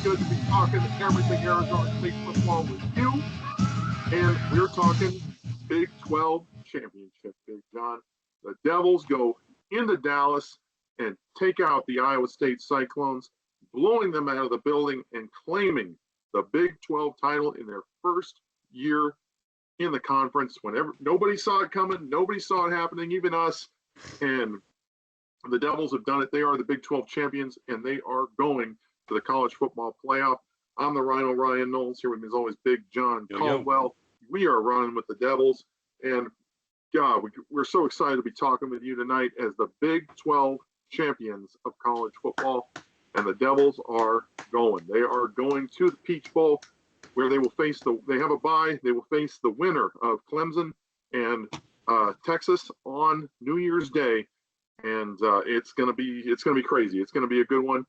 good to be talking everything Arizona State football with you. And we're talking Big 12 championship, Big John. The Devils go into Dallas and take out the Iowa State Cyclones, blowing them out of the building and claiming the Big 12 title in their first year in the conference. Whenever nobody saw it coming, nobody saw it happening, even us. And the Devils have done it. They are the Big 12 champions, and they are going to the college football playoff. I'm the RyKno, Ryan Knowles. Here with me as always, Big John Caldwell. We are running with the Devils, and God, we're so excited to be talking with you tonight as the Big 12 champions of college football, and the Devils are going. They are going to the Peach Bowl, where they will face they have a bye. They will face the winner of Clemson and Texas on New Year's Day, and it's gonna be crazy. It's gonna be a good one.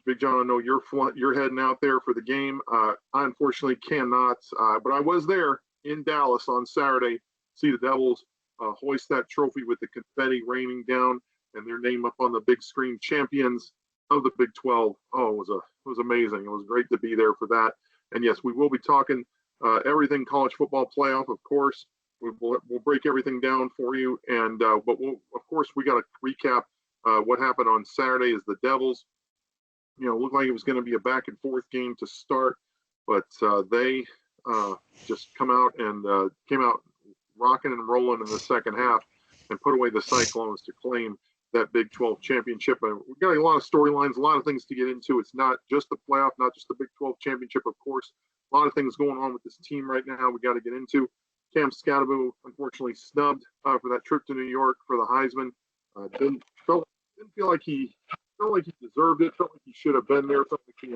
Big John, I know you're heading out there for the game. I unfortunately cannot, but I was there in Dallas on Saturday. See the Devils hoist that trophy with the confetti raining down and their name up on the big screen, champions of the Big 12. Oh, it was amazing. It was great to be there for that. And yes, we will be talking everything college football playoff, of course. We'll break everything down for you, and but of course we got to recap what happened on Saturday. As the Devils, looked like it was going to be a back and forth game to start, but they just came out rocking and rolling in the second half and put away the Cyclones to claim that Big 12 championship. And we've got a lot of storylines, a lot of things to get into. It's not just the playoff, not just the Big 12 championship, of course. A lot of things going on with this team right now we got to get into. Cam Skattebo, unfortunately, snubbed for that trip to New York for the Heisman. Didn't feel like he deserved it. Felt like he should have been there. Felt like they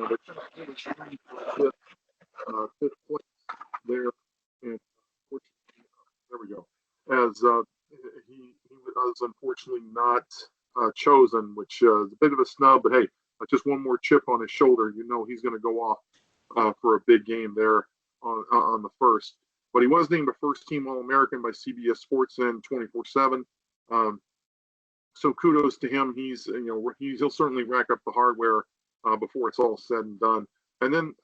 fifth place there, and there we go. As he was unfortunately not chosen, which is a bit of a snub. But hey, just one more chip on his shoulder. He's going to go off for a big game there on the first. But he was named a first-team All-American by CBS Sports in 24/7. So kudos to him. He'll certainly rack up the hardware before it's all said and done. And then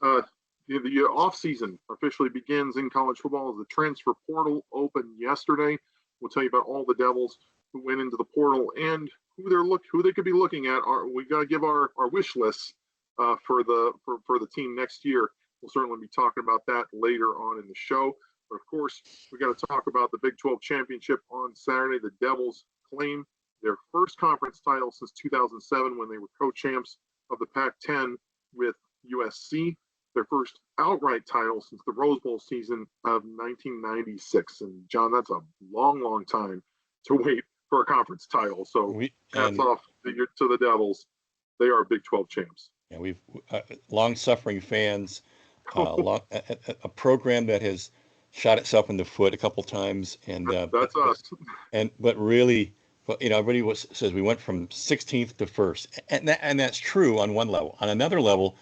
the off-season officially begins in college football as the transfer portal opened yesterday. We'll tell you about all the Devils who went into the portal and who they could be looking at. We got to give our wish lists for the team next year. We'll certainly be talking about that later on in the show. But of course, we got to talk about the Big 12 championship on Saturday. The Devils claim their first conference title since 2007 when they were co-champs of the Pac-10 with USC. Their first outright title since the Rose Bowl season of 1996. And John, that's a long, long time to wait for a conference title. So hats off to the Devils. They are Big 12 champs. And we've long-suffering fans, a program that has shot itself in the foot a couple times, and that's us. But really, everybody says we went from 16th to first, and that's true on one level. On another level,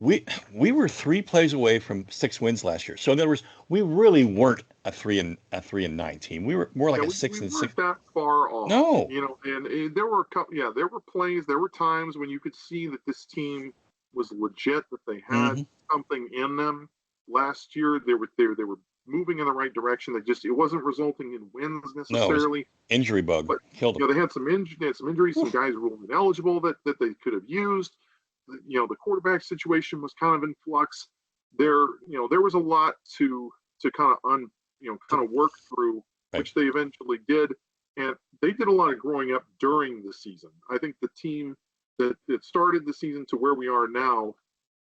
we were 3 plays away from 6 wins last year. So in other words, we really weren't a 3-9 team. We were more like a 6 and 6. We weren't that far off. No. And there were there were plays, there were times when you could see that this team was legit, that they had something in them. Last year, they were moving in the right direction. It wasn't resulting in wins necessarily. No, injury bug killed them. They had some injuries. Some guys were ineligible that they could have used. The quarterback situation was kind of in flux. There was a lot to kind of work through, which they eventually did, and they did a lot of growing up during the season. I think the team that started the season to where we are now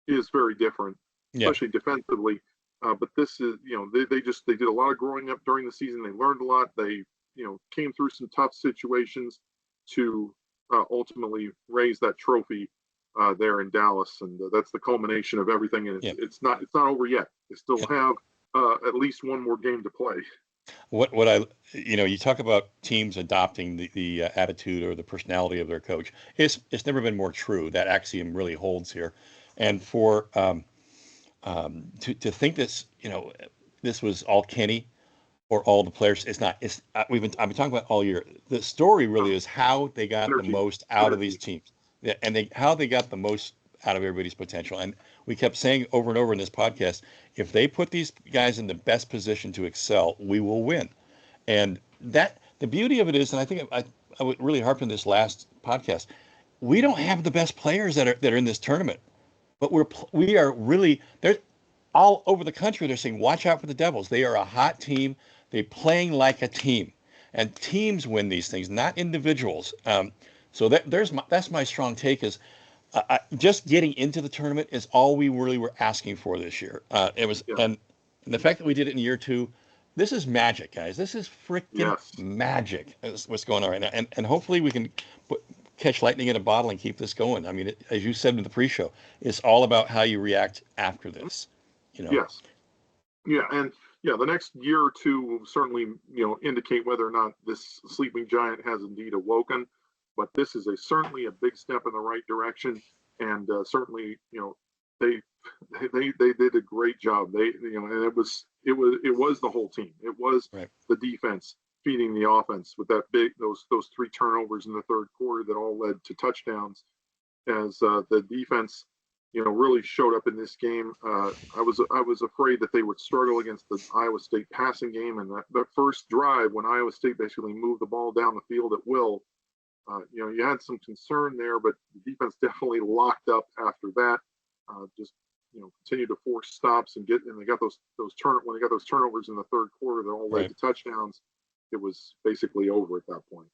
is very different. Especially defensively, but this is they did a lot of growing up during the season. They learned a lot. They came through some tough situations to ultimately raise that trophy there in Dallas, and that's the culmination of everything. And it's not over yet. They still have at least one more game to play. You talk about teams adopting the attitude or the personality of their coach. It's never been more true. That axiom really holds here, and for to think this was all Kenny or all the players, it's not. I've been talking about all year. The story really is how they got the most out of these teams, and how they got the most out of everybody's potential. And we kept saying over and over in this podcast, if they put these guys in the best position to excel, we will win. And that the beauty of it is, and I think I would really harp on this last podcast, we don't have the best players that are in this tournament, but we are really they're all over the country. They're saying, watch out for the Devils. They are a hot team. They're playing like a team, and teams win these things, not individuals. So that's my strong take is just getting into the tournament is all we really were asking for this year. It was, and the fact that we did it in year 2, this is magic, guys. This is freaking magic. Is what's going on right now, and hopefully we can catch lightning in a bottle and keep this going. I mean, as you said in the pre-show, it's all about how you react after this. Yes. Yeah, and the next year or two will certainly indicate whether or not this sleeping giant has indeed awoken. But this is certainly a big step in the right direction, and certainly they did a great job. And it was the whole team. It was the defense feeding the offense with those 3 turnovers in the third quarter that all led to touchdowns. As the defense really showed up in this game. I was afraid that they would struggle against the Iowa State passing game, and that first drive when Iowa State basically moved the ball down the field at will. You had some concern there, but the defense definitely locked up after that. Just continued to force stops and they got those turnovers in the third quarter that all led to touchdowns. It was basically over at that point.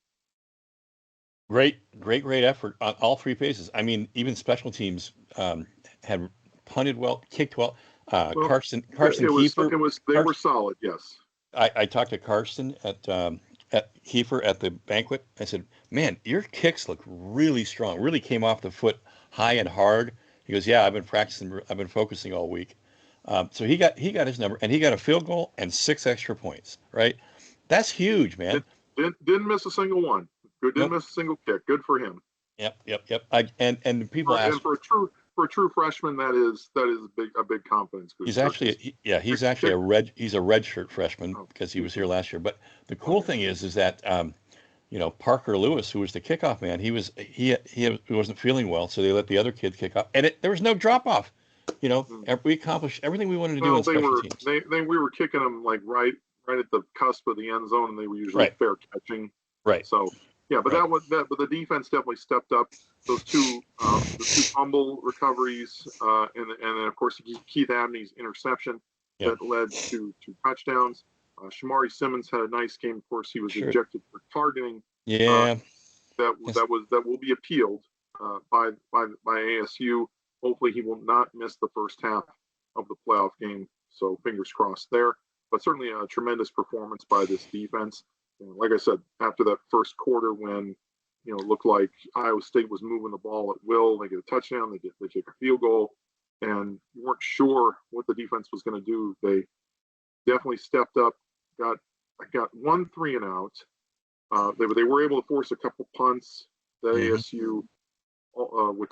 Great effort on all 3 phases. I mean, even special teams had punted well, kicked well. Carson Kiefer. They were solid. Yes. I talked to Carson at Kiefer at the banquet. I said, "Man, your kicks look really strong. Really came off the foot high and hard." He goes, "Yeah, I've been practicing. I've been focusing all week." So he got his number, and he got a field goal and 6 extra points. Right? That's huge, man. Didn't miss a single one. Didn't miss a single kick. Good for him. Yep. And people ask. And for a true freshman, that is a big confidence boost. He's actually a redshirt freshman because he was here last year. But the cool thing is that Parker Lewis, who was the kickoff man, he wasn't feeling well, so they let the other kid kick off, and there was no drop off. We accomplished everything we wanted to do on special teams. We were kicking them like right at the cusp of the end zone, and they were usually fair catching. Right. So. Yeah, but but the defense definitely stepped up. Those the 2 fumble recoveries, and then of course Keith Abney's interception that led to 2 touchdowns. Shamari Simmons had a nice game. Of course, he was ejected for targeting. Yeah, that will be appealed by ASU. Hopefully, he will not miss the first half of the playoff game. So fingers crossed there. But certainly a tremendous performance by this defense. Like I said, after that first quarter, when it looked like Iowa State was moving the ball at will, they get a touchdown, they take a field goal, and you weren't sure what the defense was going to do. They definitely stepped up. Got 1 3 and out. They were able to force a couple punts that ASU would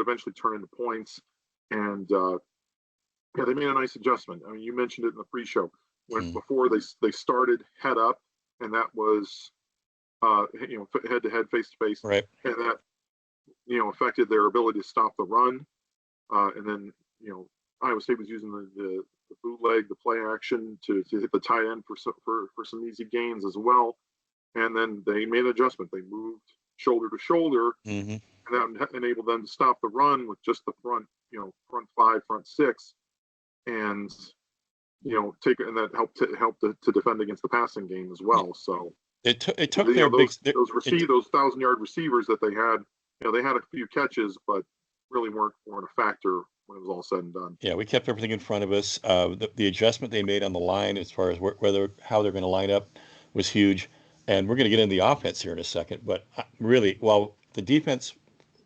eventually turn into points, and they made a nice adjustment. I mean, you mentioned it in the pre-show before they started head up. And that was, head to head, face to face, right? And that, affected their ability to stop the run. And then, Iowa State was using the bootleg, the play action to hit the tight end for some easy gains as well. And then they made an adjustment. They moved shoulder to shoulder, and that enabled them to stop the run with just the front 5, front 6, and. And that helped to defend against the passing game as well. So it took those 1,000-yard receivers that they had. They had a few catches, but really weren't a factor when it was all said and done. Yeah, we kept everything in front of us. The adjustment they made on the line as far as how they're going to line up was huge, and we're going to get into the offense here in a second. But really, while the defense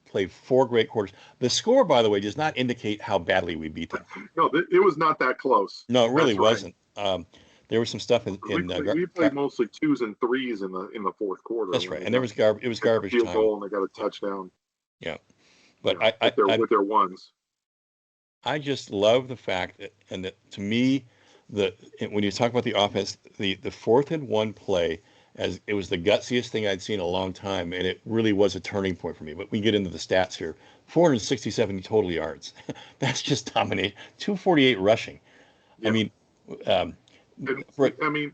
played 4 great quarters. The score, by the way, does not indicate how badly we beat them. No, it was not that close. No, it really wasn't. There was some stuff in. We played mostly 2s and 3s in the fourth quarter. That's right, and there was it was garbage field time. Goal and they got a touchdown. Yeah, but with their ones. I just love the fact that to me, when you talk about the offense, the 4th and 1 play, as it was the gutsiest thing I'd seen in a long time, and it really was a turning point for me. But we get into the stats here: 467 total yards. That's just dominate. 248 rushing. I Yeah. mean, um, And for, I mean,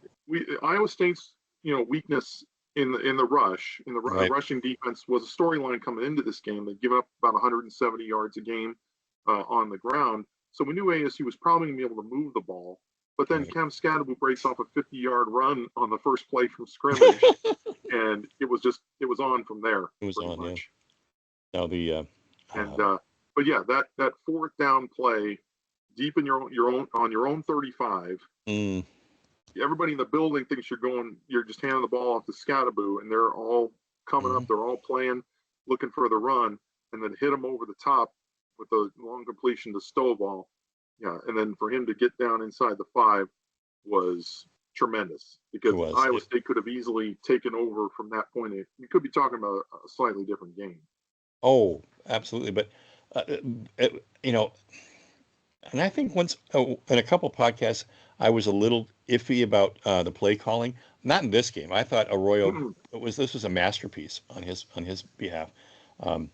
Iowa State's weakness in the rush in the right, rushing defense was a storyline coming into this game. They'd given up about 170 yards a game on the ground, so we knew ASU was probably going to be able to move the ball. But then right. Cam Skattebo breaks off a 50-yard run on the first play from scrimmage, and it was on from there It was pretty on, yeah. much. Now the And but yeah, that fourth down play deep in your own 35. mm, Everybody in the building thinks you're just handing the ball off to Skattebo, and they're all coming up, mhm. they're all playing, looking for the run, and then hit him over the top with a long completion to Stovall. Yeah, and then for him to get down inside the 5 was tremendous, It because was. Iowa State could have easily taken over from that point. You could be talking about a slightly different game. Oh, absolutely. But uh, you know, and I think once in a couple podcasts, I was a little iffy about the play calling. Not in this game. I thought Arroyo this was a masterpiece on his behalf. Um,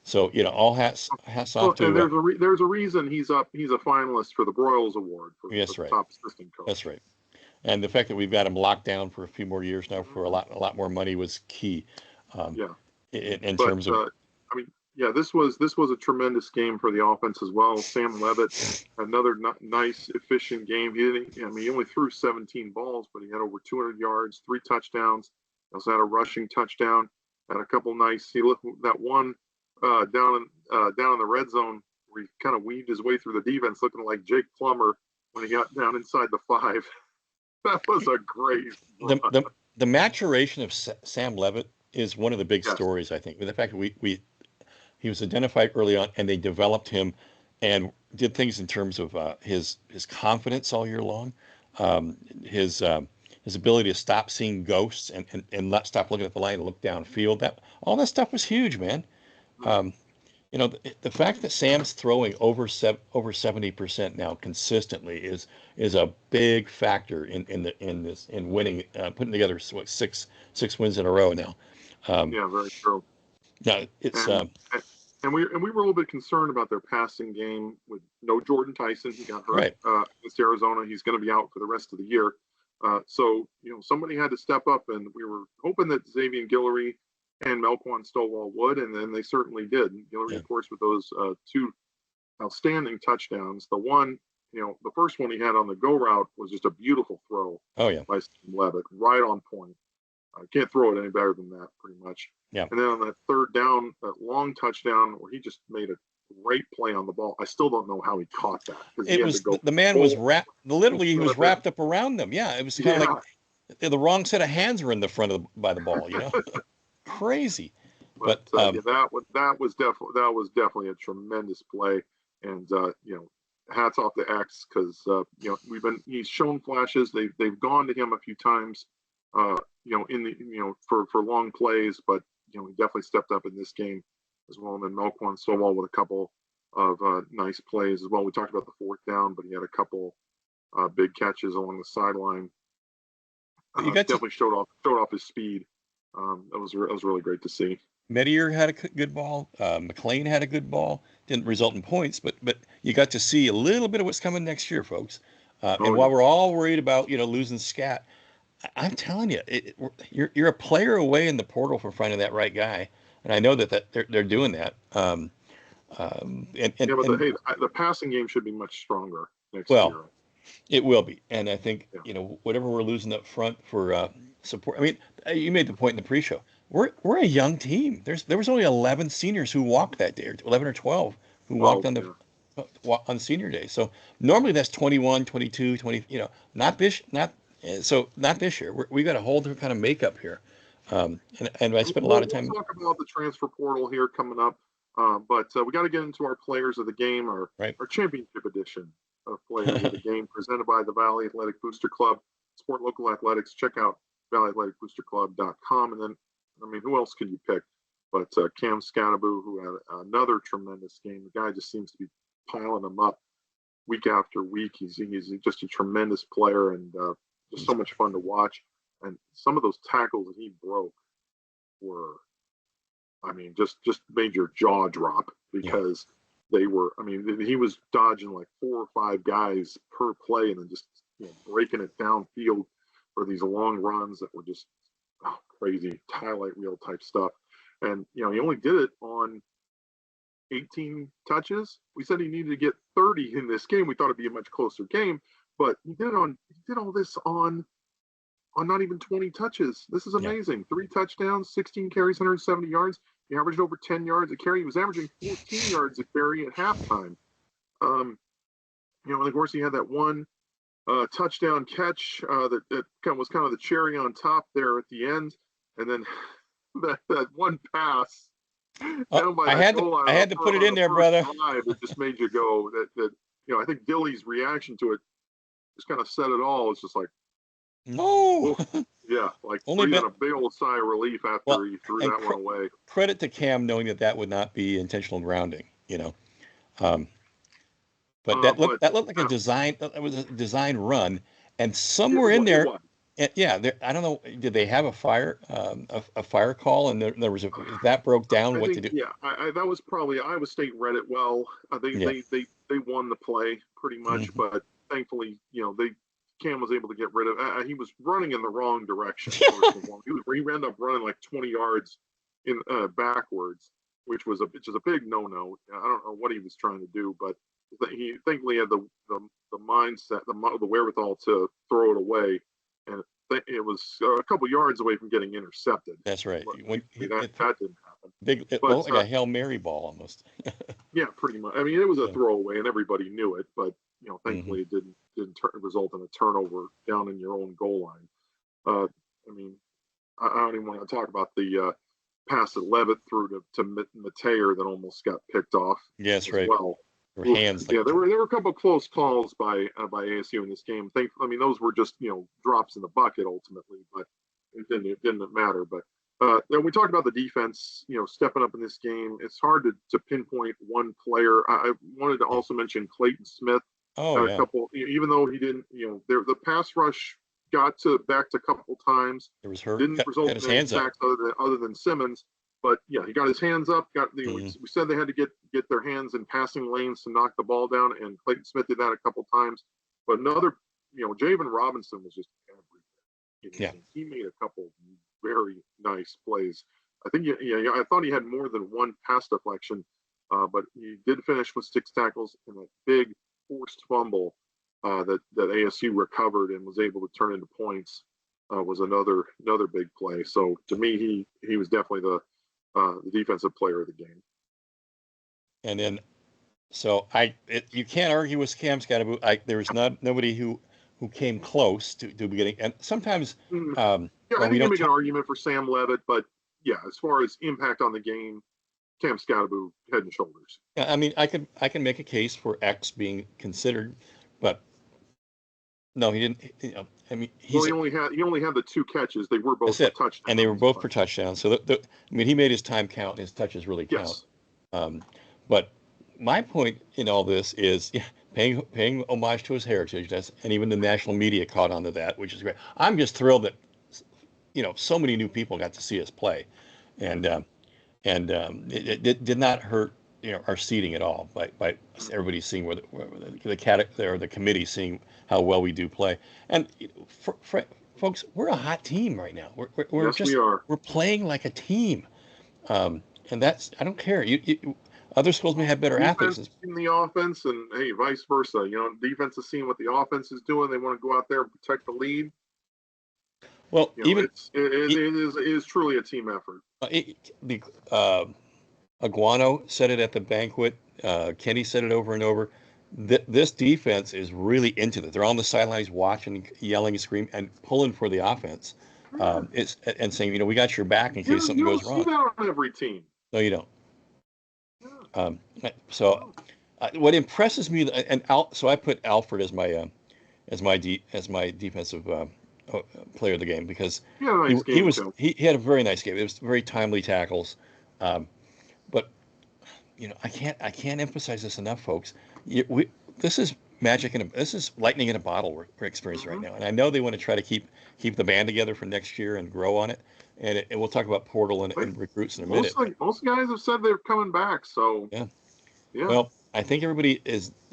so all hats off Well, and to there's a reason he's up. He's a finalist for the Broyles Award for yes, right, top assistant that's coach. right. And the fact that we've got him locked down for a few more years now for a Mhm. lot more money was key. Um, Yeah, in but terms of I mean, yeah, this was a tremendous game for the offense as well. Sam Levitt, another nice, efficient game. He didn't. I mean, he only threw 17 balls, but he had over 200 yards, 3 touchdowns. He also had a rushing touchdown. Had a couple nice. He looked that one down in the red zone where he kind of weaved his way through the defense, looking like Jake Plummer when he got down inside the 5. That was a great run. the maturation of Sam Levitt is one of the big Yes. stories, I think. With the fact that we he was identified early on, and they developed him and did things in terms of his confidence all year long, um, his um, his ability to stop seeing ghosts and not stop looking at the line and look downfield. That all that stuff was huge, man. Mhm. Um, the fact that Sam's throwing over 70% now consistently is a big factor in winning, putting together what, six wins in a row now. Um, Yeah, very true. now it's And and we were a little bit concerned about their passing game with no Jordan Tyson. He got hurt right. against Arizona. He's going to be out for the rest of the year. So somebody had to step up, and we were hoping that Xavier Guillory and Melquan Stovall would, and then they certainly did. Guillory, Yeah. of course, with those 2 outstanding touchdowns. The first one he had on the go route was just a beautiful throw Oh yeah. by Steve Levitt, right on point. Can't throw it any better than that, pretty much. Yeah. And then on that third down, that long touchdown where he just made a great play on the ball. I still don't know how he caught that, because he It had to was go the man was full wrapped. Literally, he front was of it. wrapped up around them. Yeah, it was kind of Yeah, like the wrong set of hands were in the front of by the ball. Crazy. but But yeah, that was definitely a tremendous play, and hats off to X, because he's shown flashes. They've gone to him a few times, in the for long plays, but he definitely stepped up in this game as well. And then Melquan Stovall with a couple of nice plays as well. We talked about the fourth down, but he had a couple big catches along the sideline. you got to Definitely showed off his speed. That was really great to see. Medier had a good ball. McLean had a good ball. Didn't result in points, but you got to see a little bit of what's coming next year, folks. And Oh while yeah. we're all worried about losing Scat, I'm telling you, you're a player away in the portal from finding that right guy. And I know that they're doing that. Yeah, but And the passing game should be much stronger next well, year. it will be. And I think, Yeah. whatever we're losing up front for support. I mean, you made the point in the pre-show. We're a young team. There was only 11 seniors who walked that day, or 11 or 12 who walked 12. on Yeah. on senior day. So normally that's 21, 22, 20, not this year. We got a whole different kind of makeup here. And I spent a lot of We'll time, talk about the transfer portal here coming up, but we got to get into our players of the game, right? our championship edition of players of the game, presented by the Valley Athletic Booster Club. Support local athletics. Check out valleyathleticboosterclub.com. And then, I mean, who else can you pick but Cam Skattebo, who had another tremendous game. The guy just seems to be piling them up week after week. He's just a tremendous player, and just so much fun to watch. and some of those tackles that he broke were, I mean, just made your jaw drop because they were. I mean, he was dodging like 4 or 5 guys per play, and then just breaking it downfield for these long runs that were just crazy highlight reel type stuff. And he only did it on 18 touches. We said he needed to get 30 in this game. We thought it'd be a much closer game, but he did all this on not even 20 touches. This is amazing. 3 touchdowns, 16 carries, 170 yards. He averaged over 10 yards a carry. He was averaging 14 yards a carry at halftime. And of course, he had that one touchdown catch that was kind of the cherry on top there at the end. And then that one pass. I had to put it in there, brother. It just made you go that I think Dilly's reaction to it just kind of said it all. It's just like, no. Yeah, like breathing a big old sigh of relief after he threw that one away. Credit to Cam knowing that would not be intentional grounding, But that looked like a design. That was a design run, and somewhere in there, I don't know. Did they have a fire call, and there was that broke down what to do? Yeah, that was probably Iowa State read it well. They won the play pretty much, but thankfully, Cam was able to get rid of. He was running in the wrong direction. He ended up running like 20 yards in backwards, which was a big no-no. I don't know what he was trying to do, but he thankfully had the mindset, the wherewithal to throw it away, and it was a couple yards away from getting intercepted. That's right. That didn't happen. It looked like a Hail Mary ball almost. Yeah, pretty much. I mean, it was a throwaway, and everybody knew it, but thankfully it didn't result in a turnover down in your own goal line. I mean, I don't even want to talk about the pass that Levitt threw to Mateer that almost got picked off. Yes, right. Well, hands. There were a couple of close calls by ASU in this game. I mean, those were just drops in the bucket ultimately, but it didn't matter. But then we talked about the defense, stepping up in this game. It's hard to pinpoint one player. I wanted to also mention Clayton Smith. A couple, even though he didn't, the pass rush got back to a couple times. It was hurt. Didn't result in any sacks other than Simmons. But he got his hands up. We said they had to get their hands in passing lanes to knock the ball down, and Clayton Smith did that a couple times. But another, Javen Robinson was just everything. He made a couple very nice plays. I think I thought he had more than one pass deflection, but he did finish with 6 tackles and a big forced fumble that ASU recovered and was able to turn into points. Was another big play. So to me, he was definitely the defensive player of the game. And then, so you can't argue with Cam Skattebo. There was nobody who came close to getting. And sometimes, I think you make an argument for Sam Levitt, but as far as impact on the game, Cam Skattebo head and shoulders. Yeah, I mean, I can make a case for X being considered, but no, he didn't. I mean, he only had the 2 catches. They were both for touchdowns, and they were both for touchdowns. So he made his time count, and his touches really count. Yes. But my point in all this is paying homage to his heritage. And even the national media caught on to that, which is great. I'm just thrilled that so many new people got to see us play, and it did not hurt our seeding at all by everybody seeing where the committee seeing how well we do play. And folks, we're a hot team right now. We're playing like a team, and that's, I don't care. Other schools may have better athletes in the offense, and hey, vice versa. Defense is seeing what the offense is doing. They want to go out there and protect the lead. Well, it is truly a team effort. Aguano said it at the banquet. Kenny said it over and over. This defense is really into it. They're on the sidelines watching, yelling, and screaming, and pulling for the offense. And saying, we got your back in case something goes wrong. You don't see that on every team. No, you don't. What impresses me, so I put Alfred as my defensive player of the game, because he had a very nice game. It was very timely tackles. But I can't emphasize this enough, folks. This is magic this is lightning in a bottle we're experiencing right now. And I know they want to try to keep the band together for next year and grow on it. And we'll talk about portal and recruits in a minute. Most guys have said they're coming back. So yeah. Yeah. Well, I think everybody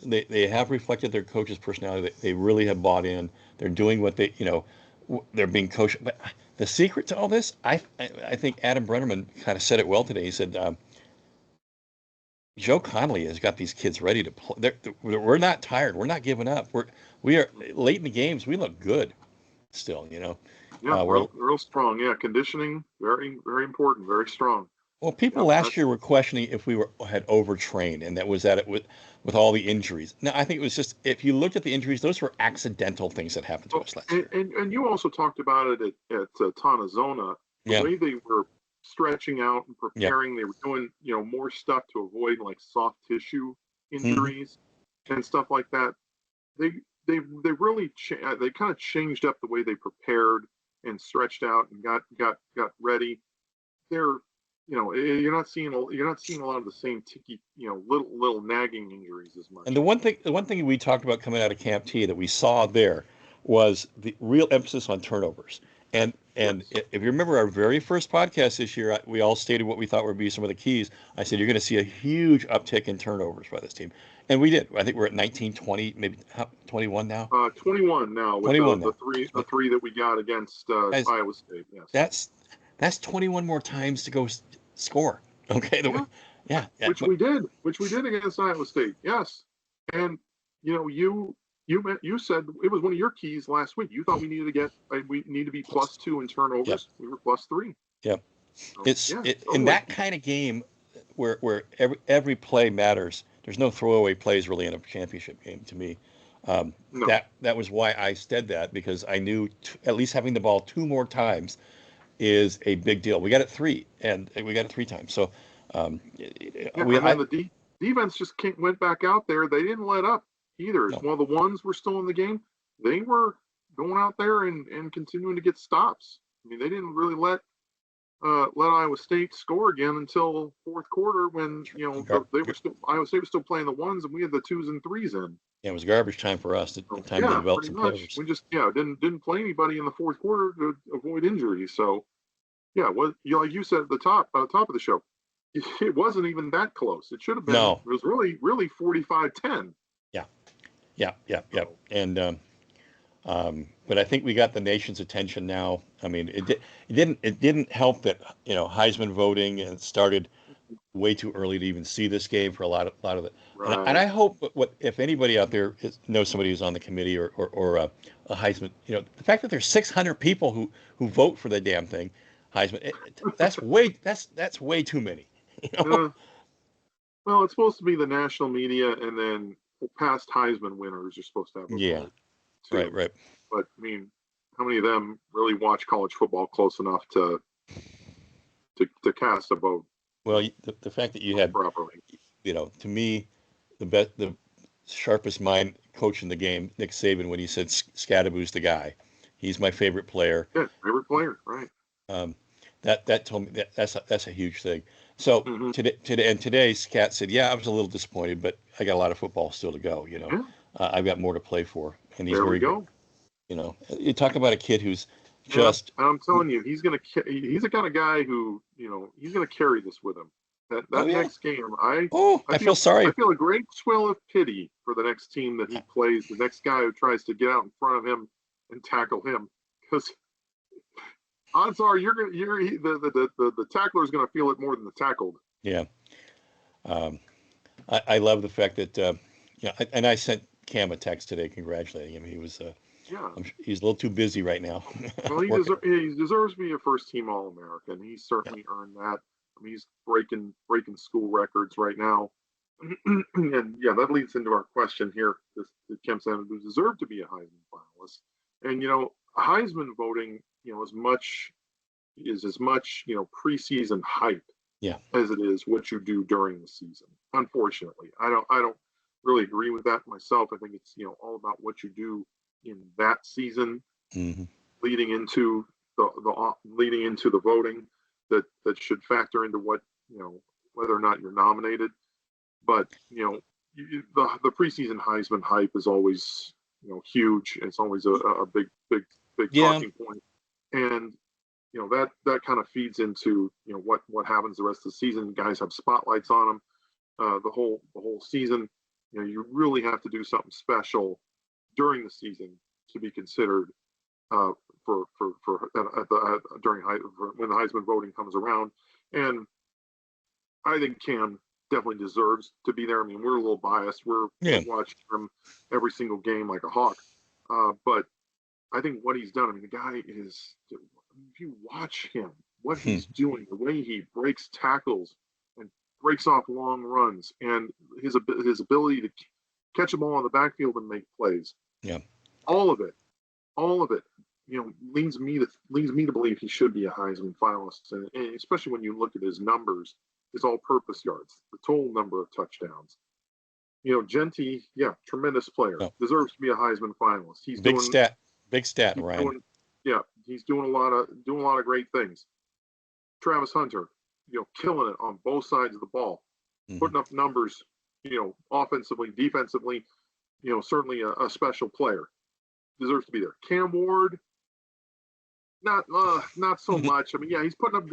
they have reflected their coach's personality. They really have bought in. They're doing what they're being coached. But the secret to all this, I think Adam Brennerman kind of said it well today. He said, Joe Connolly has got these kids ready to play. We're not tired. We're not giving up. We are late in the games. We look good still, Yeah, real strong. Yeah, conditioning, very, very important, very strong. Well, people last year were questioning if we had overtrained, and that was at it with all the injuries. Now, I think it was just, if you looked at the injuries, those were accidental things that happened to us last year. And you also talked about it at Tonazona, the way they were stretching out and preparing. They were doing, more stuff to avoid like soft tissue injuries and stuff like that. They really they kind of changed up the way they prepared and stretched out and got ready. They're you're not seeing a lot of the same ticky, little nagging injuries as much. And the one thing we talked about coming out of Camp T that we saw there was the real emphasis on turnovers. And if you remember our very first podcast this year, we all stated what we thought would be some of the keys. I said, you're going to see a huge uptick in turnovers by this team. And we did. I think we're at 19, 20, maybe 21 now. 21 now with 21 the three that we got against Iowa State. Yes. That's 21 more times to go score. Okay. Yeah. Which we did against Iowa State. Yes. And you said it was one of your keys last week. You thought we needed to be +2 in turnovers. Yep. We were +3. Yeah. So, in that kind of game where every play matters. There's no throwaway plays really in a championship game to me. No. That was why I said that, because I knew at least having the ball 2 more times is a big deal. We got it 3, and we got it 3 times. So the defense just went back out there. They didn't let up either. No. While the ones were still in the game, they were going out there and continuing to get stops. I mean, they didn't really let Iowa State score again until fourth quarter when Iowa State was still playing the ones and we had the 2s and 3s in. Yeah, it was garbage time for us. Time to develop some players. We just didn't play anybody in the fourth quarter to avoid injury. So like you said at the top of the show, it wasn't even that close. It should have been. No. It was really 45-10. Yeah. And but I think we got the nation's attention now. I mean, it didn't help that Heisman voting and started way too early to even see this game for a lot of it. Right. And I hope if anybody out there knows somebody who's on the committee or a Heisman, the fact that there's 600 people who vote for the damn thing, Heisman, that's way too many. Well, it's supposed to be the national media, and then past Heisman winners are supposed to have a vote too. Right. But I mean, how many of them really watch college football close enough to cast a vote? Well, the fact that you had properly, to me, the sharpest mind coach in the game, Nick Saban, when he said Skattebo's the guy. He's my favorite player. Yeah, favorite player, right? That told me that's a huge thing. So today, Scat said, "Yeah, I was a little disappointed, but I got a lot of football still to go. I've got more to play for." And he's very good. You talk about a kid who's just. I'm telling you, he's the kind of guy who he's gonna carry this with him. That next game, I feel sorry. I feel a great swell of pity for the next team that he plays. The next guy who tries to get out in front of him and tackle him, because odds are the tackler is going to feel it more than the tackled. Yeah. I love the fact that and I sent Cam a text today congratulating him. He was he's a little too busy right now. Well, he deserves to be a first-team All-American. He's certainly earned that. I mean, he's breaking school records right now. And that leads into our question here. Did Clemson deserve to be a Heisman finalist? And Heisman voting, as much preseason hype as it is what you do during the season. Unfortunately, I don't really agree with that myself. I think it's all about what you do in that season, leading into the voting that should factor into what whether or not you're nominated. But the preseason Heisman hype is always, huge. It's always a big Yeah. talking point. And that kind of feeds into what happens the rest of the season. Guys have spotlights on them the whole season. You really have to do something special during the season to be considered for during when the Heisman voting comes around. And I think Cam definitely deserves to be there. I mean, we're a little biased. We're watching him every single game like a hawk. But I think what he's done, I mean, the guy is, if you watch him, what he's doing, the way he breaks tackles and breaks off long runs, and his ability to catch them all in the backfield and make plays. Yeah. All of it, leads me to believe he should be a Heisman finalist, and especially when you look at his numbers, his all-purpose yards, the total number of touchdowns. Genty, tremendous player, deserves to be a Heisman finalist. He's big stat, Ryan. He's doing a lot of great things. Travis Hunter, killing it on both sides of the ball, putting up numbers, offensively, defensively, certainly a special player. Deserves to be there. Cam Ward, not so much. I mean, he's put up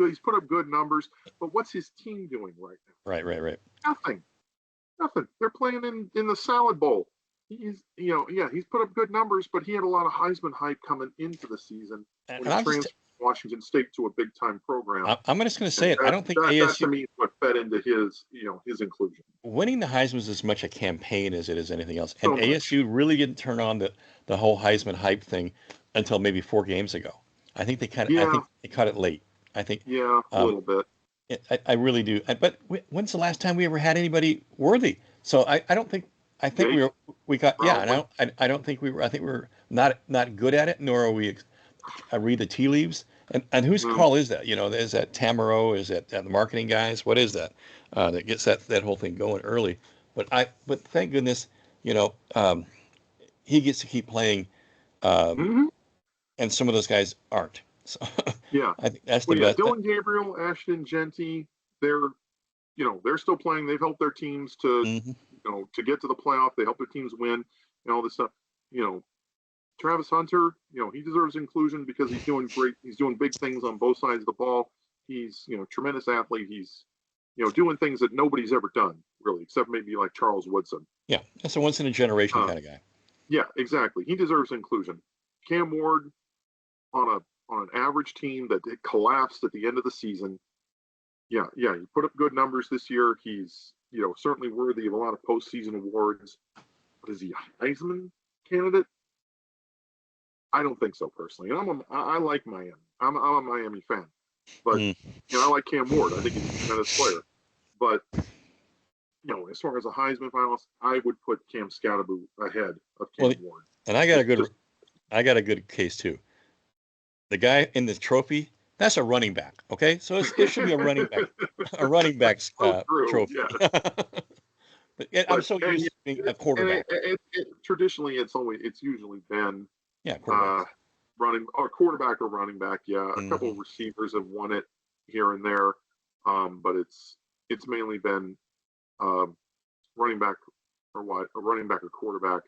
good numbers, but what's his team doing right now? Right. Nothing. They're playing in the Salad Bowl. He's put up good numbers, but he had a lot of Heisman hype coming into the season when he transferred Washington State to a big time program. I'm just going to say it. I don't think ASU. That to me is what fed into his inclusion. Winning the Heisman is as much a campaign as it is anything else, and ASU really didn't turn on the whole Heisman hype thing until maybe 4 games ago. I think they I think they caught it late. I think. Yeah, a little bit. I really do. But when's the last time we ever had anybody worthy? So I don't think. I think we got. Yeah, and I don't think we were. I think we're not good at it, nor are we. I read the tea leaves. And whose call is that? Is that Tamaro? Is that the marketing guys? What is that? That gets that whole thing going early. But thank goodness, he gets to keep playing, and some of those guys aren't. So I think that's the best. Dylan Gabriel, Ashton Genty, they're still playing. They've helped their teams to to get to the playoff. They help their teams win and all this stuff. Travis Hunter, he deserves inclusion because he's doing great. He's doing big things on both sides of the ball. He's, tremendous athlete. He's, doing things that nobody's ever done, really, except maybe like Charles Woodson. Yeah, that's a once in a generation kind of guy. Yeah, exactly. He deserves inclusion. Cam Ward, on an average team that collapsed at the end of the season. Yeah, he put up good numbers this year. He's, certainly worthy of a lot of postseason awards. But is he a Heisman candidate? I don't think so personally. And I like Miami. I'm a Miami fan, but I like Cam Ward. I think he's a tremendous player. But as far as a Heisman finalist, I would put Cam Skattebo ahead of Cam Ward. And I got a good case too. The guy in the trophy, that's a running back. Okay, so it should be a running back's trophy. Yeah. But I'm so used to being a quarterback. Traditionally, it's usually been. Yeah, quarterback or running back. Yeah, a couple of receivers have won it here and there, but it's mainly been running back or quarterback.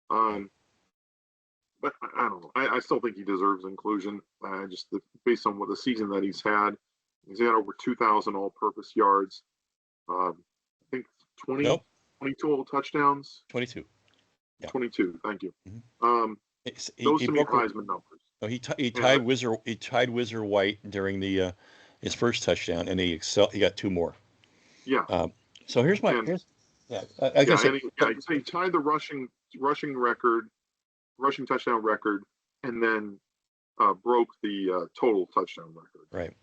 But I don't know. I still think he deserves inclusion. Just based on what the season that he's had over 2,000 all-purpose yards. I think 20 total touchdowns. 22. Yeah. 22. Thank you. Those to me are Heisman numbers. No, he tied Whizzer White during his first touchdown, and he got 2 more. Yeah. So he tied the rushing touchdown record, and then broke the total touchdown record. Right.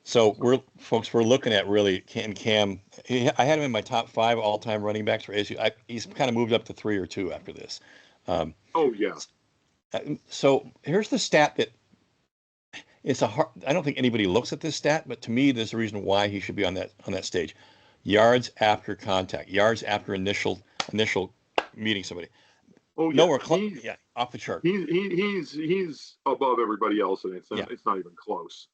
So we're looking at really Cam. I had him in my top 5 all-time running backs for ASU. He's kind of moved up to 3 or 2 after this. So here's the stat that I don't think anybody looks at this stat, but to me, there's a reason why he should be on that stage. Yards after contact, yards after initial meeting somebody. Oh yeah, nowhere close. Yeah, off the chart. He's above everybody else, and it's not even close.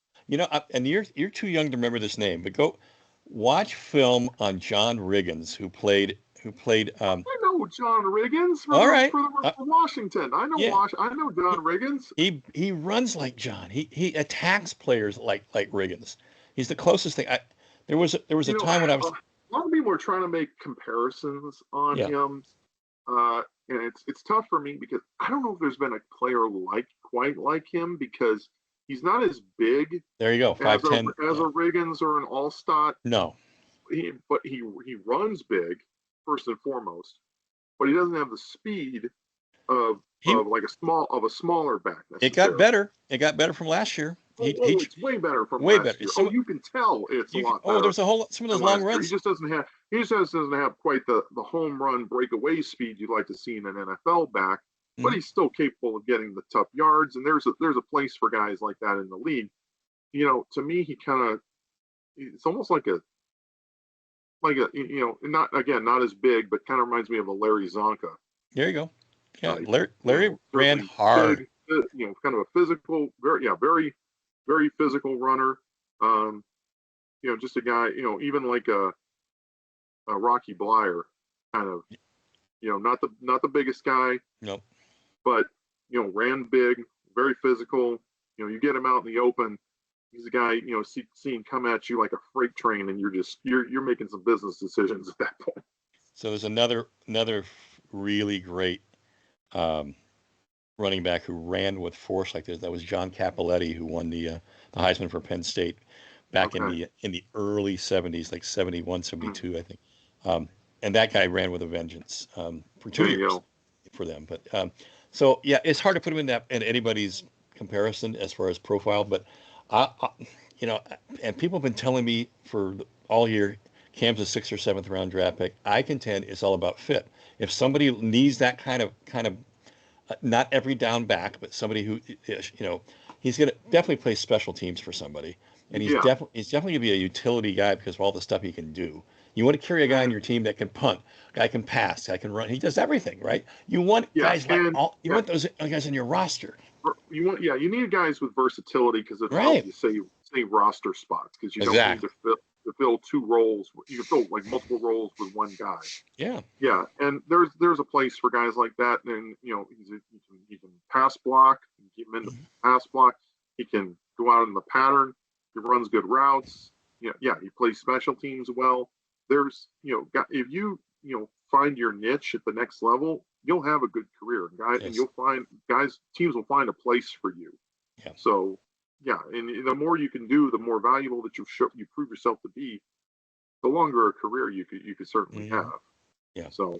And you're too young to remember this name, but go watch film on John Riggins, who played who played. I know John Riggins All right. for Washington. I know Yeah. I know John Riggins. He runs like John. He attacks players like Riggins. He's the closest thing. There was a time when I was. A lot of people are trying to make comparisons on Yeah. him, and it's tough for me because I don't know if there's been a player quite like him because he's not as big There you go. 5'10". as a Riggins or an Allstott. No. But he runs big first and foremost, but he doesn't have the speed of a smaller back. It got better. It got better from last year. It's way better from way last better. year. You can tell it's a lot better. There's some of those long runs. He just doesn't have quite the home run breakaway speed you'd like to see in an NFL back, but he's still capable of getting the tough yards. And there's a place for guys like that in the league. To me, it's almost like a not as big, but kind of reminds me of a Larry Zonka. There you go. Yeah, Larry ran hard. Big, kind of a physical, very, very physical runner. Just a guy, even like a Rocky Blyer, kind of, not the biggest guy. Nope. But ran big, very physical. You get him out in the open. He's a guy, seeing come at you like a freight train, and you're making some business decisions at that point. So there's another really great running back who ran with force like this. That was John Cappelletti, who won the Heisman for Penn State back in the early 70s, like 71, 72, I think. And that guy ran with a vengeance for 2 years for them. But so yeah, it's hard to put him in anybody's comparison as far as profile, but and people have been telling me for all year, Cam's a 6th or 7th round draft pick. I contend it's all about fit. If somebody needs that kind of not every down back, but somebody who he's going to definitely play special teams for somebody, and he's definitely going to be a utility guy because of all the stuff he can do. You want to carry a guy on your team that can punt, guy can pass, guy can run. He does everything, right? You want guys want those guys in your roster. You need guys with versatility because it helps you say roster spots because you don't need to fill 2 roles. You can fill like multiple roles with one guy. Yeah, and there's a place for guys like that, and he can pass block, keep him in the pass block. He can go out in the pattern. He runs good routes. He plays special teams well. There's if you find your niche at the next level, you'll have a good career, and you'll find teams will find a place for you. Yeah. So, and the more you can do, the more valuable that you prove yourself to be, the longer a career you could certainly have. Yeah. So,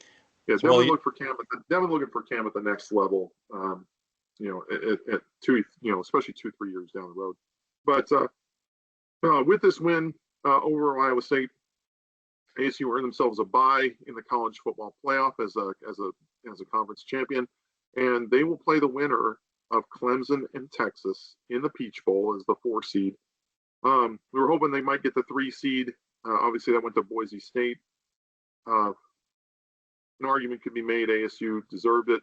definitely look for Cam. Definitely looking for Cam at the next level. At 2, especially 2-3 years down the road. But with this win over Iowa State, ASU earned themselves a bye in the college football playoff as a conference champion, and they will play the winner of Clemson and Texas in the Peach Bowl as the 4 seed. We were hoping they might get the 3 seed. Obviously, that went to Boise State. An argument could be made ASU deserved it,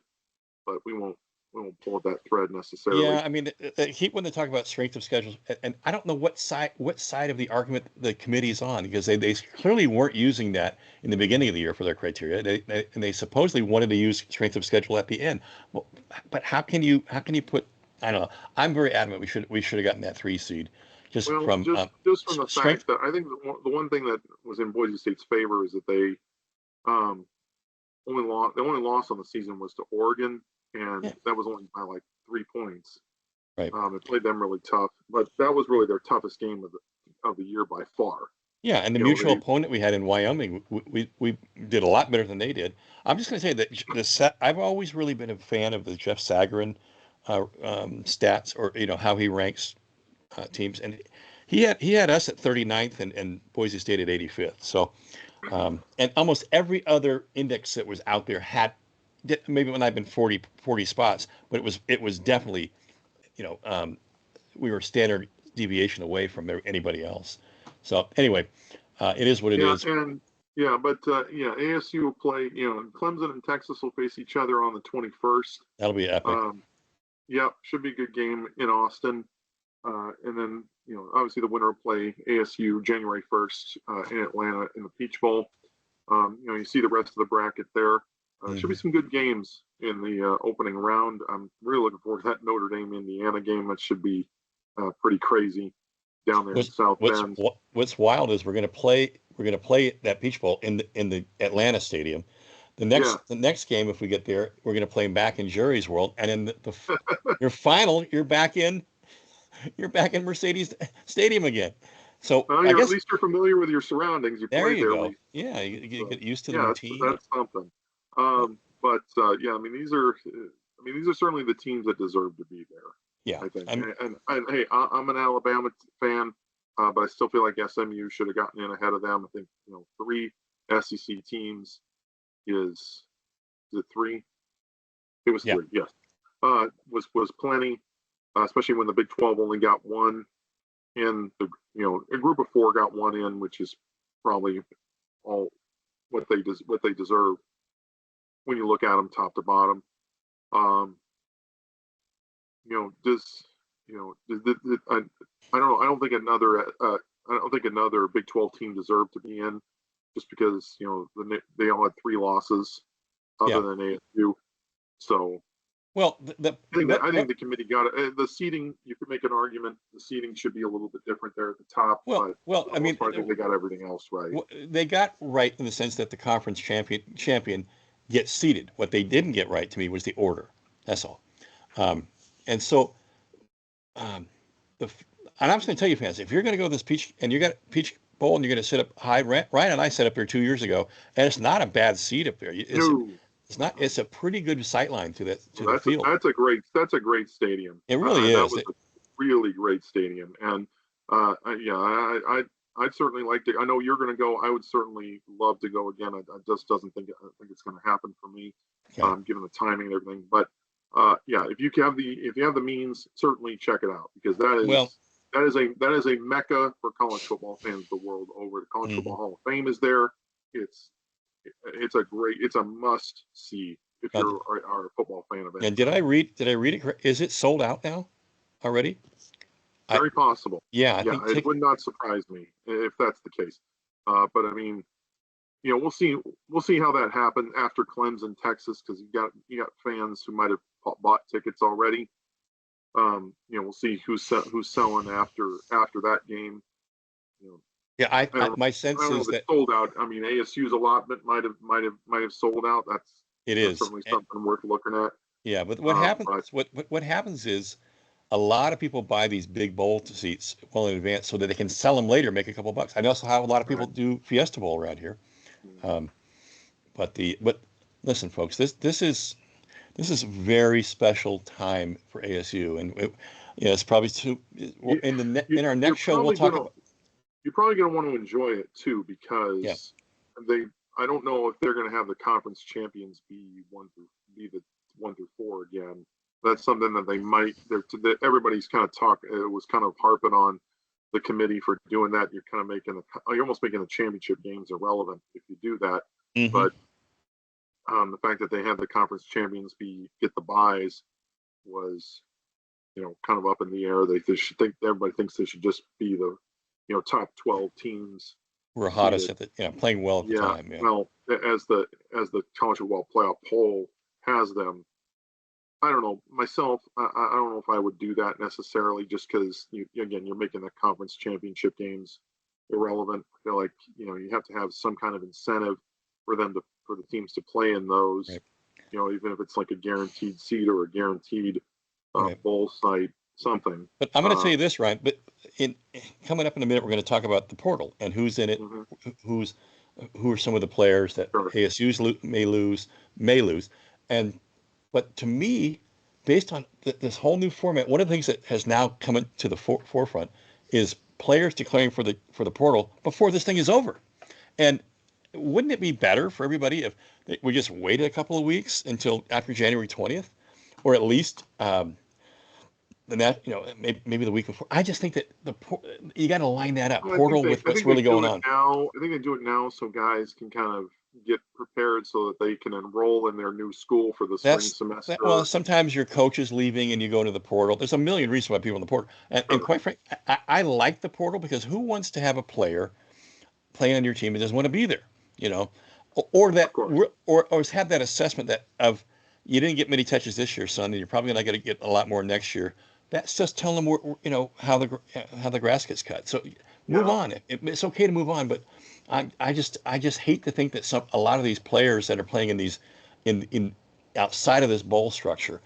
but we won't pull at that thread necessarily. Yeah, I mean, when they talk about strength of schedules, and I don't know what side of the argument the committee's on, because they clearly weren't using that in the beginning of the year for their criteria. They supposedly wanted to use strength of schedule at the end. Well, but how can you put? I don't know. I'm very adamant we should have gotten that 3 seed. Just from the fact that I think the one thing that was in Boise State's favor is that they only loss on the season was to Oregon. And that was only by like 3 points. Right. It played them really tough, but that was really their toughest game of the year by far. Yeah, and the mutual opponent we had in Wyoming, we did a lot better than they did. I'm just going to say that I've always really been a fan of the Jeff Sagarin stats, or how he ranks teams, and he had us at 39th and Boise State at 85th. So, and almost every other index that was out there had. Maybe when I've been 40 spots, but it was definitely, we were standard deviation away from anybody else. So anyway, it is what it is. And ASU will play. Clemson and Texas will face each other on the 21st. That'll be epic. Should be a good game in Austin. And then obviously the winner will play ASU January 1st in Atlanta in the Peach Bowl. You see the rest of the bracket there. Should be some good games in the opening round. I'm really looking forward to that Notre Dame Indiana game. That should be pretty crazy down there in South Bend. What's wild is we're going to play that Peach Bowl in the Atlanta Stadium. The next game, if we get there, we're going to play back in Jerry's World, and in your final, you're back in Mercedes Stadium again. So I guess at least you're familiar with your surroundings. You there played you there. Go. Yeah, you get used to the routine. That's something. But these are certainly the teams that deserve to be there. Yeah, I think. And hey, I'm an Alabama fan, but I still feel like SMU should have gotten in ahead of them. I think 3 SEC teams is it 3? It was 3. Yes, was plenty, especially when the Big 12 only got 1. And a group of 4 got 1 in, which is probably all what they deserve when you look at them top to bottom. I don't know. I don't think another Big 12 team deserved to be in, just because they all had 3 losses other than ASU. So. Well, I think the committee got it. The seating, you could make an argument. The seating should be a little bit different there at the top. I think they got everything else right. They got right in the sense that the conference champion gets seated. What they didn't get right to me was the order. That's all. And so, and I'm just going to tell you, fans, if you're going to go to this Peach and you got Peach Bowl and you're going to sit up high, Ryan and I sat up there 2 years ago, and it's not a bad seat up there. It's not. It's a pretty good sight line to the field. That's a great stadium. It really is. That was a really great stadium, and I'd certainly like to. I know you're going to go. I would certainly love to go again. I just doesn't think it's going to happen for me, given the timing and everything. But if you have the means, certainly check it out, because that is a mecca for college football fans the world over. The College Football Hall of Fame is there. It's a must see if you're a football fan of it. And did I read it correct? Is it sold out now already? Very possible. Yeah, it would not surprise me if that's the case. But I mean, we'll see how that happened after Clemson, Texas, because you got fans who might have bought tickets already. We'll see who's selling after that game. Yeah, my sense is that sold out. I mean, ASU's allotment might have sold out. That's certainly something worth looking at. Yeah, but what happens is a lot of people buy these big bowl seats well in advance so that they can sell them later, make a couple bucks. I know how a lot of people do Fiesta Bowl around here. But listen, folks, this is a very special time for ASU, and it's probably in our next show we'll talk about. You're probably going to want to enjoy it too, because I don't know if they're going to have the conference champions be the 1 through 4 again. That's something that they might. Everybody's kind of was kind of harping on the committee for doing that. You're kind of you're almost making the championship games irrelevant if you do that. Mm-hmm. But the fact that they had the conference champions get the buys was, kind of up in the air. Everybody thinks they should just be the top 12 teams. We're hottest at playing well at the time. Yeah. Well, as the college football playoff poll has them, I don't know myself. I don't know if I would do that necessarily, just because you're making the conference championship games irrelevant. I feel like you have to have some kind of incentive for the teams to play in those. Right. Even if it's like a guaranteed seat or a guaranteed bowl site. Something. But I'm going to tell you this, Ryan. But coming up in a minute, we're going to talk about the portal and who's in it, who are some of the players that ASU's may lose, but to me, based on this whole new format, one of the things that has now come into the forefront is players declaring for the portal before this thing is over. And wouldn't it be better for everybody if we just waited a couple of weeks until after January 20th, or at least maybe the week before? I just think that you got to line that up, portal with what's really going on. I think they do it now so guys can kind of get prepared so that they can enroll in their new school for the spring semester. Well, sometimes your coach is leaving and you go into the portal. There's a million reasons why people in the portal. And quite frankly, I like the portal, because who wants to have a player playing on your team and doesn't want to be there? or that, Of course. or have that assessment that of you didn't get many touches this year, son, and you're probably not going to get a lot more next year. That's just telling them how the grass gets cut. So move Yeah. on. It's okay to move on, but I just hate to think that a lot of these players that are playing in these in outside of this bowl structure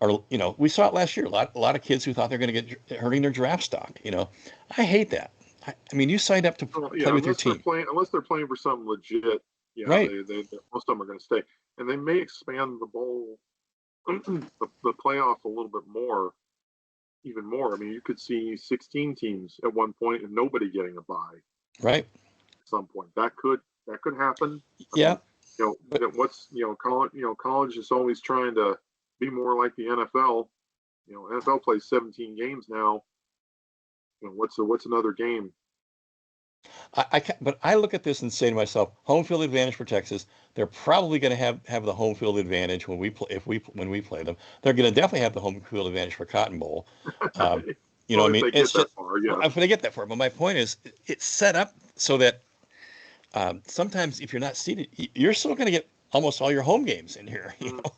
are, we saw it last year. A lot of kids who thought they're going to get hurting their draft stock. I hate that. I mean, you signed up to Well, play yeah, with your team, unless they're playing for something legit, yeah, right? most of them are going to stay, and they may expand the bowl, the playoff a little bit more, even more. I mean, you could see 16 teams at one point and nobody getting a bye Right. at some point. That could happen. I Yeah. mean, college is always trying to be more like the NFL. NFL plays 17 games now. What's another game? But I look at this and say to myself, home field advantage for Texas. They're probably going to have the home field advantage when we play when we play them. They're going to definitely have the home field advantage for Cotton Bowl. Um, Well, what I if mean? they It's get that just far, well, yes. if they get that far. But my point is, it's set up so that sometimes if you're not seated, you're still going to get almost all your home games in here. Mm,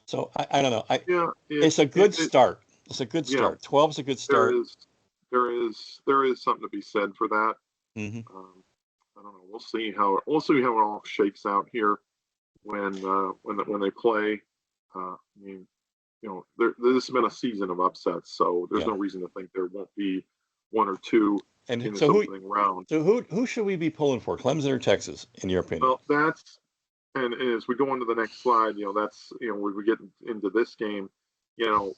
So I don't know. yeah, It's a good start. It's a good yeah, start. 12 is a good there start. is, there is something to be said for that. Hmm. Um, I don't know. We'll see how it all shakes out here when they play. I mean, this has been a season of upsets, so there's Yeah. no reason to think there won't be one or two And in this so opening round. who should we be pulling for, Clemson or Texas, in your opinion? Well, and as we go into the next slide, that's when we get into this game, you know,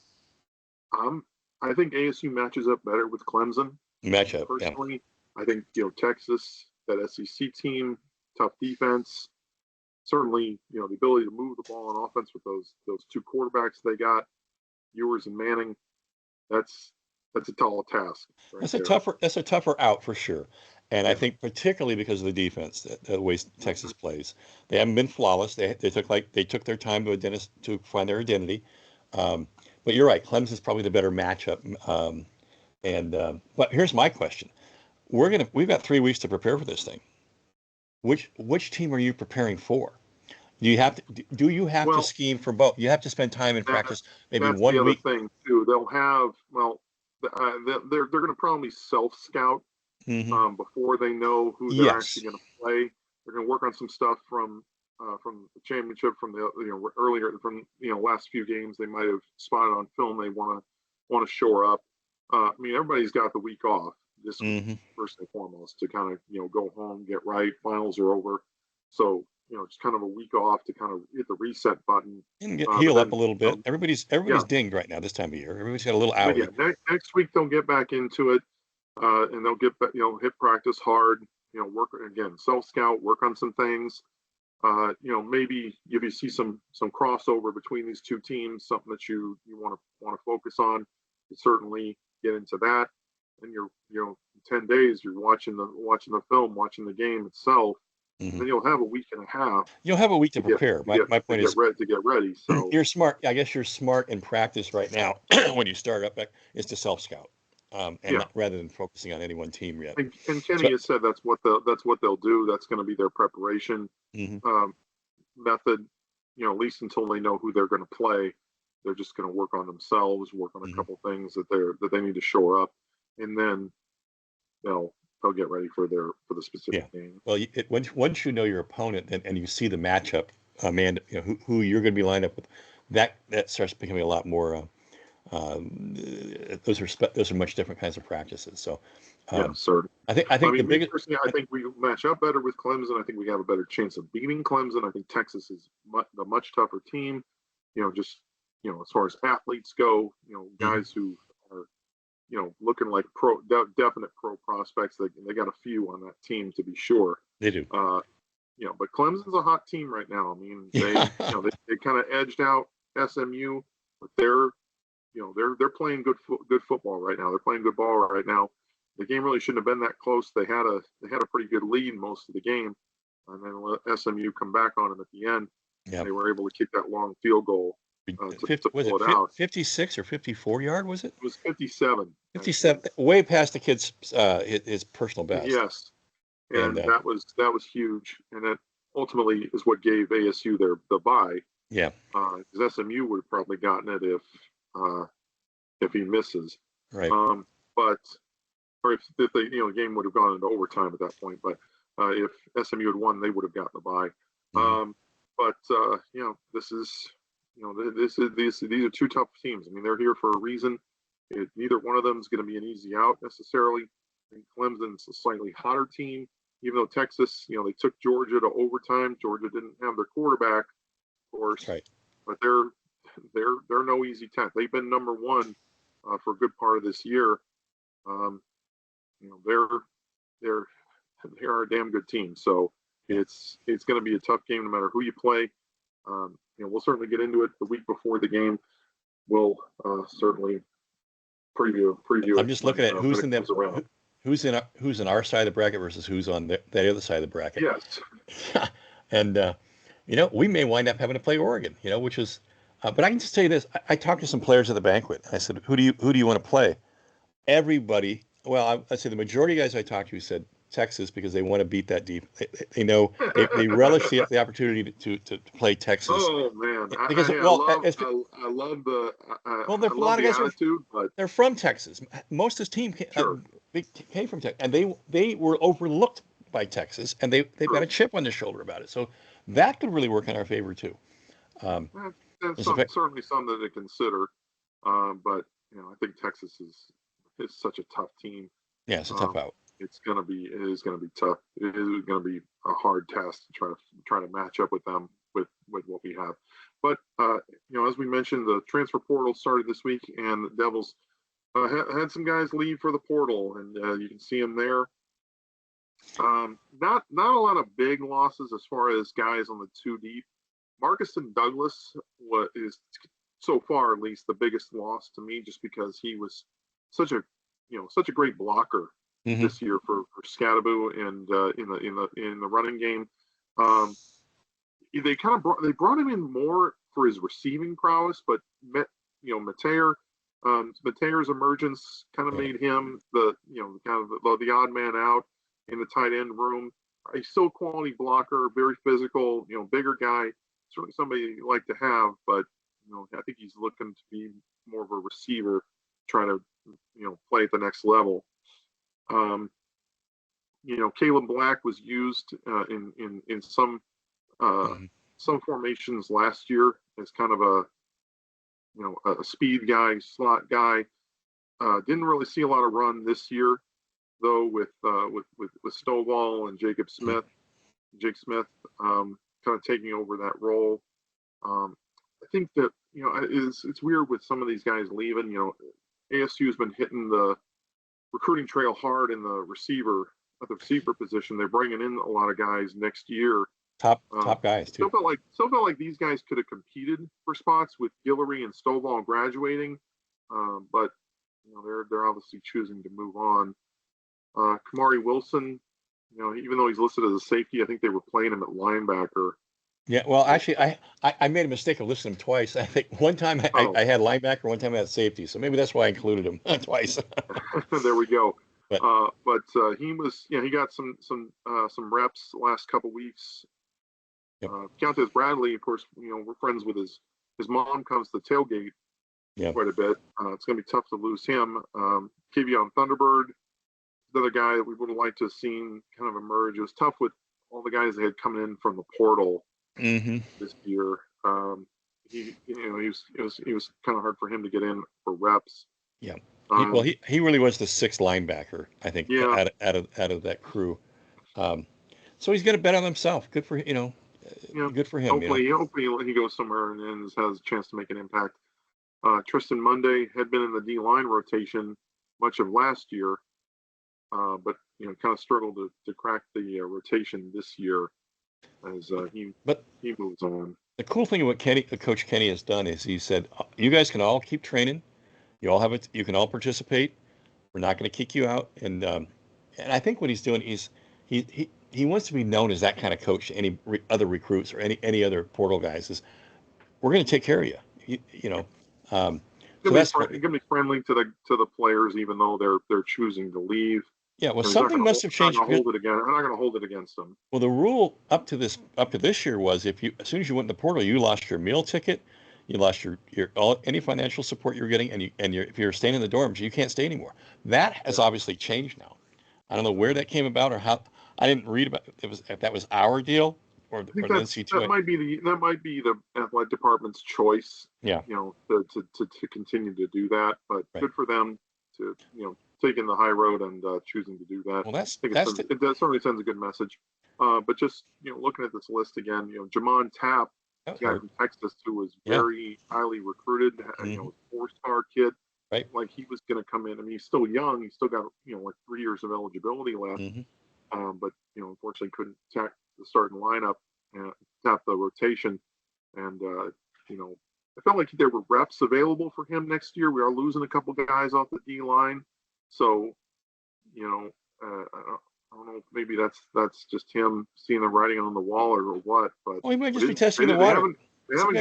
I'm I think ASU matches up better with Clemson. Matchup, yeah. Personally, I think Texas, that SEC team, tough defense, certainly the ability to move the ball on offense with those two quarterbacks they got, Ewers and Manning. That's a tall task right there. That's a tougher out for sure. And I Yeah. think particularly because of the defense, the way Mm-hmm. Texas plays, they haven't been flawless. They took their time to find their identity. Um, but you're right, Clemson's probably the better matchup. But here's my question: we've got 3 weeks to prepare for this thing. Which team are you preparing for? Do you have to Well, scheme for both? You have to spend time in that practice, maybe that's the one other week. thing too. They'll have they're going to probably self scout Hmm. before they know who they're Yes. actually going to play. They're going to work on some stuff from the championship, from the earlier, from last few games they might have spotted on film. They want to shore up. I mean, everybody's got the week off this week, Hmm. first and foremost, to kind of go home, get right. Finals are over, so just kind of a week off to kind of hit the reset button. And get But heal up then a little bit. Everybody's yeah, dinged right now this time of year. Everybody's got a little but yeah, outie. next week they'll get back into it, and they'll get hit practice hard. Work again, self scout, work on some things. Maybe if you see some crossover between these two teams, something that you want to focus on, you certainly get into that. And you're 10 days, you're watching the film, watching the game itself. Hmm. Then you'll have a week and a half You'll have a week to to get prepare. to My point is, get ready. So you're smart. I guess you're smart in practice right now when you start up is to self scout, and yeah, not rather than focusing on any one team yet. and Kenny So, has said that's what they'll do. That's going to be their preparation mhm, um, method. At least until they know who they're going to play, they're just going to work on themselves, work on a mhm. couple things that they need to shore up, and then they'll get ready for the Yeah. specific game. Well, once you know your opponent and you see the matchup, man, who you're going to be lined up with, that starts becoming a lot more. Those are much different kinds of practices. So, Yeah, um, certainly. I I think the mean, me biggest. personally, I think we match up better with Clemson. I think we have a better chance of beating Clemson. I think Texas is a much tougher team. Just as far as athletes go, Mhm, guys who are looking like definite pro prospects. They got a few on that team to be sure. they do. Uh, but Clemson's a hot team right now. I mean, Yeah. they kind of edged out SMU, but they're playing good football right now. They're playing good ball right now. The game really shouldn't have been that close. They had a pretty good lead most of the game, and then let SMU come back on them at the end, and Yeah. they were able to kick that long field goal to 50, was pull it it out. 56 or 54 yard? Was it It was 57 57? actually. Way past the kid's his personal best. Yes, And and that was huge. And ultimately is what gave ASU the bye. Yeah. Because SMU would have probably gotten it if he misses. Right. But or if the game would have gone into overtime at that point. But if SMU had won, they would have gotten the bye. But this is these are two tough teams. I mean, they're here for a reason. Neither one of them is going to be an easy out necessarily. I think Clemson's a slightly hotter team, even though Texas, they took Georgia to overtime. Georgia didn't have their quarterback, of course, right. But they're no easy test. They've been number one for a good part of this year. They're a damn good team. So it's going to be a tough game no matter who you play. We'll certainly get into it the week before the game. We'll certainly preview. I'm just looking at who's in our side of the bracket versus who's on the other side of the bracket. Yes. And we may wind up having to play Oregon. Which is, but I can just tell you this: I talked to some players at the banquet. I said, "Who do you want to play?" Everybody. Well, I'd say the majority of guys I talked to said Texas because they want to beat that deep. They know they relish the opportunity to play Texas. Oh man, because I love the there are a lot of guys attitude, but they're from Texas. Most of this team came from Texas, and they were overlooked by Texas, and they've got a chip on their shoulder about it. So that could really work in our favor too. That's certainly something to consider. But I think Texas is such a tough team. Yeah, it's a tough out. It is going to be tough. It is going to be a hard task to try to match up with them with what we have. But as we mentioned, the transfer portal started this week, and the Devils had some guys leave for the portal, and you can see them there. Not a lot of big losses as far as guys on the two deep. Marcuston Douglas is so far at least the biggest loss to me, just because he was such a great blocker this year for Skattebo and in the running game. They brought him in more for his receiving prowess, but Mateer's emergence kind of made him the odd man out in the tight end room. He's still a quality blocker, very physical, bigger guy. Certainly somebody you like to have, but I think he's looking to be more of a receiver, trying to play at the next level. Caleb Black was used in some formations last year as kind of a speed guy, slot guy. Didn't really see a lot of run this year, though, with Stovall and Jake Smith, kind of taking over that role. I think that it's weird with some of these guys leaving. ASU's been hitting the recruiting trail hard in the receiver position. They're bringing in a lot of guys next year. Top guys too. Still felt like these guys could have competed for spots with Guillory and Stovall graduating, but they're obviously choosing to move on. Kamari Wilson, even though he's listed as a safety, I think they were playing him at linebacker. Yeah, well, actually, I made a mistake of listing him twice. I think one time I had linebacker, one time I had safety, so maybe that's why I included him twice. There we go. But he was, he got some reps the last couple weeks. Yep. Countess Bradley, of course, we're friends with his mom. Comes to the tailgate quite a bit. It's going to be tough to lose him. Kevion Thunderbird, another guy that we would have liked to have seen kind of emerge. It was tough with all the guys that had come in from the portal this year. It was kind of hard for him to get in for reps. Yeah. He really was the sixth linebacker, I think, out of that crew. So he's going to bet on himself. Good for good for him. Hopefully he goes somewhere and has a chance to make an impact. Tristan Monday had been in the D line rotation much of last year, but kind of struggled to crack the rotation this year as he moves on. The cool thing what Coach Kenny has done is he said, "You guys can all keep training. You all have it. You can all participate. We're not going to kick you out." And I think what he's doing is he wants to be known as that kind of coach to any other recruits or any other portal guys. Is we're going to take care of you. It's going to be friendly to the players, even though they're choosing to leave. Yeah, well, He's not something going must have to changed. hold it again. I'm not going to hold it against him. Well, the rule up to this year was if you as soon as you went in the portal, you lost your meal ticket, you lost any financial support you were getting, and if you're staying in the dorms, you can't stay anymore. That has obviously changed now. I don't know where that came about or how. I didn't read about it was if that was our deal or I think the that NCAA. might be the athletic department's choice. Yeah. To continue to do that, but Right. good for them to taking the high road and choosing to do that. Well, I think it certainly sends a good message. But just looking at this list again, Jamon Tapp, the guy from Texas who was very highly recruited, Mm-hmm. 4-star kid, right? Like he was going to come in. I mean, he's still young. He's still got like 3 years of eligibility left. Mm-hmm. But unfortunately couldn't tap the starting lineup and tap the rotation. And I felt like there were reps available for him next year. We are losing a couple guys off the D line, so I don't know if maybe that's just him seeing the writing on the wall or what. But he might just be testing the water. They haven't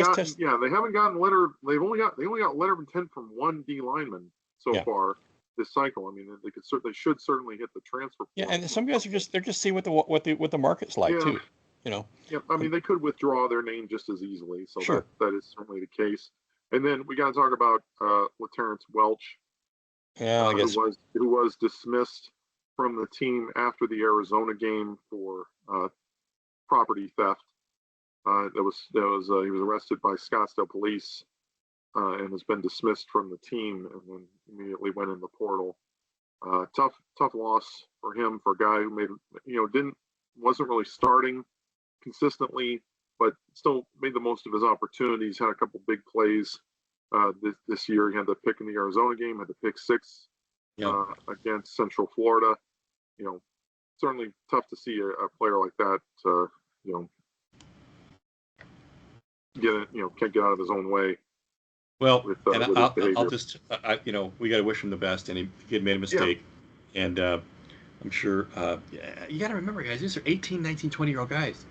gotten letter. They only got letter of intent from one D lineman so far this cycle. I mean, they should certainly hit the transfer. Yeah, and some guys they're just seeing what the market's like too. Yeah, I mean, they could withdraw their name just as easily. So sure. that is certainly the case. And then we got to talk about LaTerrence Welch, I guess who was dismissed from the team after the Arizona game for property theft. He was arrested by Scottsdale police and has been dismissed from the team, and then immediately went in the portal. Tough loss for him, for a guy who wasn't really starting consistently, but still made the most of his opportunities. Had a couple big plays this year. He had the pick in the Arizona game, had the pick 6 against Central Florida. Certainly tough to see a player like that can't get out of his own way. Well, I'll just we got to wish him the best, and he made a mistake, and I'm sure you got to remember, guys, these are 18, 19, 20-year-old guys.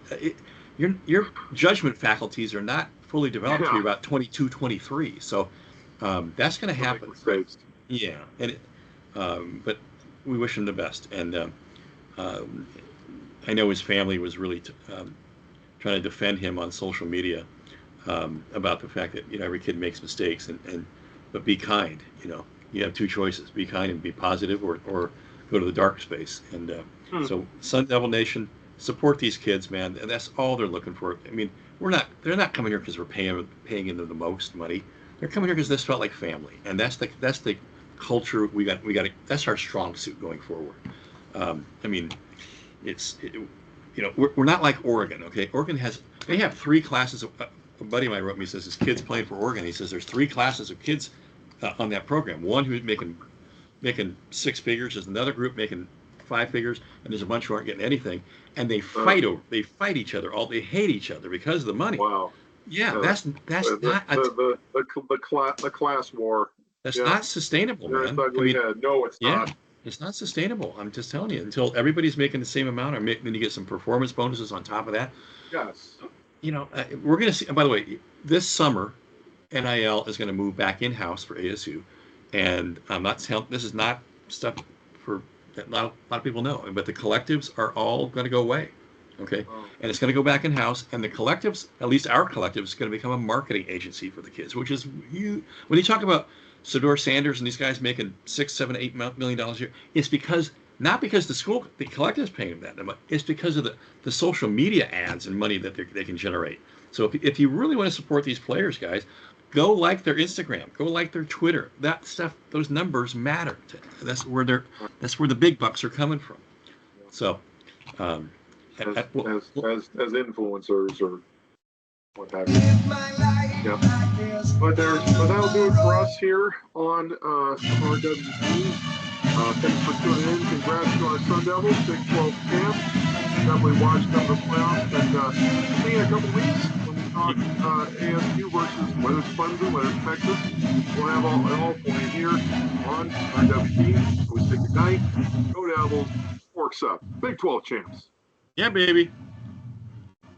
Your judgment faculties are not fully developed till you're about 22, 23. So that's going to happen. Right? Yeah, and but we wish him the best, and I know his family was really trying to defend him on social media about the fact that every kid makes mistakes, but be kind. You have two choices: be kind and be positive, or go to the dark space. And so, Sun Devil Nation, support these kids, man. And that's all they're looking for. I mean, they're not coming here because we're paying them the most money. They're coming here because this felt like family, and that's the culture we got. That's our strong suit going forward. I mean, we're not like Oregon. Okay, Oregon they have 3 classes. A buddy of mine wrote me, says his kid's playing for Oregon. He says there's 3 classes of kids on that program. One who's making 6 figures. There's another group making 5 figures, and there's a bunch who aren't getting anything. And they fight each other. They hate each other because of the money. Wow. Yeah, that's not the class war. That's not sustainable, man. No, it's not. It's not sustainable. I'm just telling you. Until everybody's making the same amount, or then you get some performance bonuses on top of that. Yes. We're going to see. By the way, this summer, NIL is going to move back in-house for ASU, and I'm not telling. This is not stuff that not a lot of people know, but the collectives are all going to go away. Okay, and it's going to go back in-house, and the collectives, at least our collective, is going to become a marketing agency for the kids, which is when you talk about Sador Sanders and these guys making $6, $7, $8 million a year, it's not because the collective is paying them that, it's because of the social media ads and money that they can generate. So if you really want to support these players, guys, go like their Instagram, go like their Twitter. That stuff, those numbers matter. That's where the big bucks are coming from. So, as influencers or what have you. Yeah. But that'll do it for us here on RWC. Thanks for tuning in. Congrats to our Sun Devils, Big 12 champ. Definitely watch them the playoffs. And see you in a couple weeks when we talk ASU versus whether it's Clemson, whether it's Texas. We'll have all for you here on RWC. So we say good night. Go Devils. Forks up. Big 12 champs. Yeah, baby.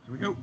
Here we go.